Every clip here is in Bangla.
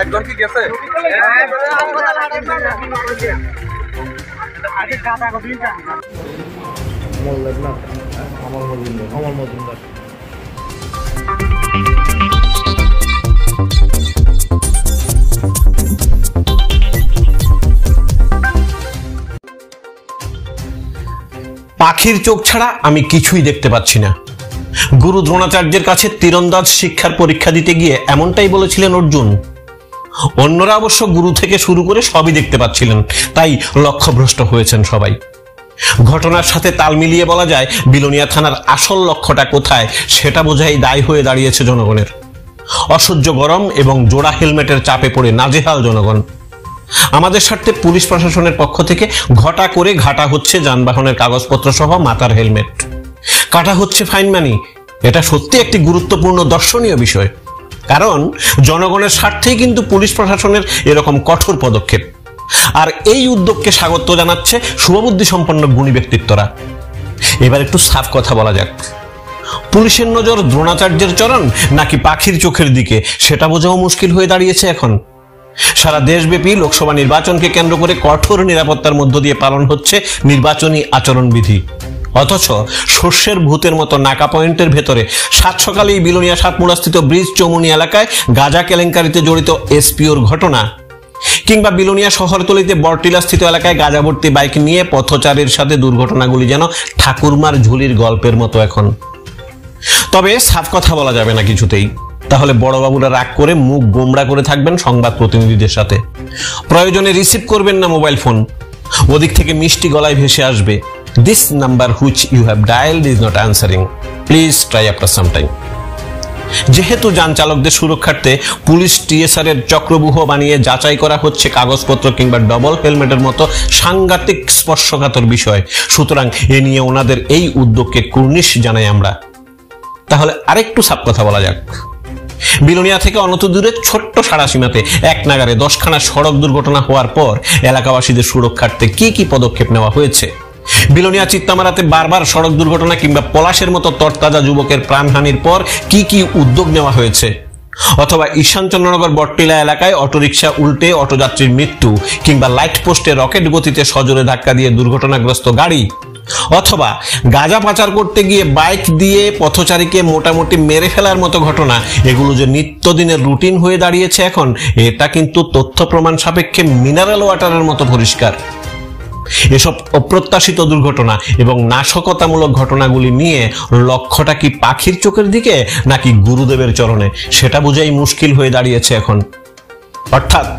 একদম কি গেছে পাখির চোখ ছাড়া আমি কিছুই দেখতে পাচ্ছি না। গুরু দ্রোণাচার্যের কাছে তীরন্দাজ শিক্ষার পরীক্ষা দিতে গিয়ে এমনটাই বলেছিলেন অর্জুন। অন্যরা অবশ্য গুরু থেকে শুরু করে সবই দেখতে পাচ্ছিলেন, তাই লক্ষ্যভ্রষ্ট হয়েছেন সবাই। ঘটনার সাথে তাল মিলিয়ে বলা যায় বিলোনিয়া থানার আসল লক্ষ্যটা কোথায় সেটা বোঝাই দায় হয়ে দাঁড়িয়েছে জনগণের। অসহ্য গরম এবং জোড়া হেলমেটের চাপে পড়ে নাজেহাল জনগণ। আমাদের স্বার্থে পুলিশ প্রশাসনের পক্ষ থেকে ঘটা করে ঘাটা হচ্ছে যানবাহনের কাগজপত্র সহ মাথার হেলমেট, কাটা হচ্ছে ফাইন মানি। এটা সত্যি একটি গুরুত্বপূর্ণ দর্শনীয় বিষয়, কারণ জনগণের স্বার্থেই কিন্তু পুলিশ প্রশাসনের এরকম কঠোর পদক্ষেপ। আর এই উদ্যোগকে স্বাগত জানাচ্ছে শুভবুদ্ধি সম্পন্ন গুণী ব্যক্তিত্বরা। এবার একটু সাফ কথা বলা যাক, পুলিশের নজর দ্রোণাচার্যের চরণ নাকি পাখির চোখের দিকে সেটা বোঝাও মুশকিল হয়ে দাঁড়িয়েছে এখন। সারা দেশব্যাপী লোকসভা নির্বাচনকে কেন্দ্র করে কঠোর নিরাপত্তার মধ্য দিয়ে পালন হচ্ছে নির্বাচনী আচরণবিধি, অথচ শস্যের ভূতের মতো নাকা পয়েন্টের ভেতরে সাত সকালেই বিলোনিয়া সাতমুড়াস্থিত ব্রিজ চৌমুনি এলাকায় গাঁজা কেলেঙ্কারিতে জড়িত এসপিওর ঘটনা, কিংবা বিলোনিয়া শহরতলিতে বরটিলা স্থিত এলাকায় গাঁজা ভর্তি বাইক নিয়ে পথচারীর সাথে দুর্ঘটনাগুলি যেন ঠাকুরমার ঝুলির গল্পের মতো এখন। তবে সাফ কথা বলা যাবে না কিছুতেই, তাহলে বড়বাবুরা রাগ করে মুখ গোমড়া করে থাকবেন সংবাদ প্রতিনিধিদের সাথে। প্রয়োজনে রিসিভ করবেন না মোবাইল ফোন, ওদিক থেকে মিষ্টি গলায় ভেসে আসবে, this number which you have dialled is not answering, please try after some time. যেহেতু যান চালকদের সুরক্ষার্থে পুলিশ টিএসআর এর চক্রব্যূহ বানিয়ে যাচাই করা হচ্ছে কাগজপত্র কিংবা ডবল হেলমেটের মতো সাংঘাতিক স্পর্শকাতর বিষয়, সুতরাং এ নিয়ে ওনাদের এই উদ্যোগকে কুর্নিশ জানাই আমরা। তাহলে আরেকটু সাপ কথা বলা যাক। বিলোনিয়া থেকে অনত দূরে ছোট্ট সারাসীমাতে এক নাগারে 10খানা সড়ক দুর্ঘটনা হওয়ার পর এলাকাবাসীদের সুরক্ষার্থে কি কি পদক্ষেপ নেওয়া হয়েছে, বিলোনিয়া চিত্তামারাতে বারবার সড়ক দুর্ঘটনা কিংবা পলাশের মতো তরতাজা যুবকের প্রাণহানির পর কি কি উদ্যোগ নেওয়া হয়েছে, অথবা ঈশানচন্দ্রনগর বটটিলা এলাকায় অটোরিকশা উল্টে অটোযাত্রীর মৃত্যু, কিংবা লাইট পোস্টে রকেট গতিতে সজোরে ধাক্কা দিয়ে দুর্ঘটনাগ্রস্ত গাড়ি, অথবা গাঁজা পাচার করতে গিয়ে বাইক দিয়ে পথচারীকে মোটামুটি মেরে ফেলার মতো ঘটনা, এগুলো যে নিত্যদিনের রুটিন হয়ে দাঁড়িয়েছে এখন, এটা কিন্তু তথ্য প্রমাণ সাপেক্ষে মিনারেল ওয়াটারের মতো পরিষ্কার। এসব অপ্রত্যাশিত দুর্ঘটনা এবং নাশকতামূলক ঘটনাগুলি নিয়ে লক্ষ্যটা কি পাখির চোখের দিকে নাকি গুরুদেবের চরণে, সেটা বোঝাই মুশকিল হয়ে দাঁড়িয়েছে এখন। অর্থাৎ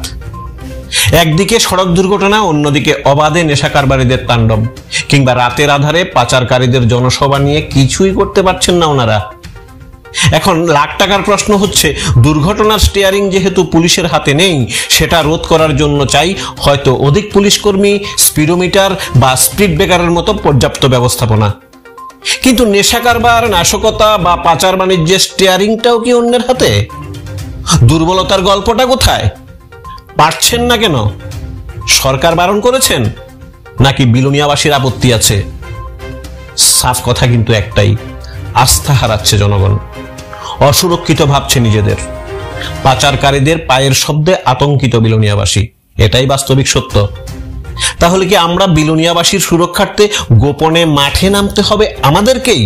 একদিকে সড়ক দুর্ঘটনা, অন্যদিকে অবাধে নেশা কারবারিদের তাণ্ডব, কিংবা রাতের আধারে পাচারকারীদের জনসভা নিয়ে কিছুই করতে পারছেন না ওনারা। এখন লাখ টাকার প্রশ্ন হচ্ছে, দুর্ঘটনার স্টিয়ারিং যেহেতু পুলিশের হাতে নেই, সেটা রোধ করার জন্য চাই হয়তো অধিক পুলিশ কর্মী, স্পিডোমিটার বা স্পিড ব্রেকারের মতো পর্যাপ্ত ব্যবস্থাপনা। কিন্তু নেশা কারবার, নাশকতা বা পাচার বাণিজ্যের স্টিয়ারিংটাও কি অন্যের হাতে? দুর্বলতার গল্পটা কোথায়? পারছেন না কেন? সরকার বারণ করেছেন নাকি বিলোনিয়াবাসীর আপত্তি আছে? সাফ কথা কিন্তু একটাই, আস্থা হারাচ্ছে জনগণ, অসুরক্ষিত ভাবছে নিজেদের। পাচারকারীদের পায়ের শব্দে আতঙ্কিত বিলোনিয়াবাসী, এটাই বাস্তবিক সত্য। তাহলে কি আমরা বিলোনিয়াবাসীর সুরক্ষার্থে গোপনে মাঠে নামতে হবে আমাদেরকেই?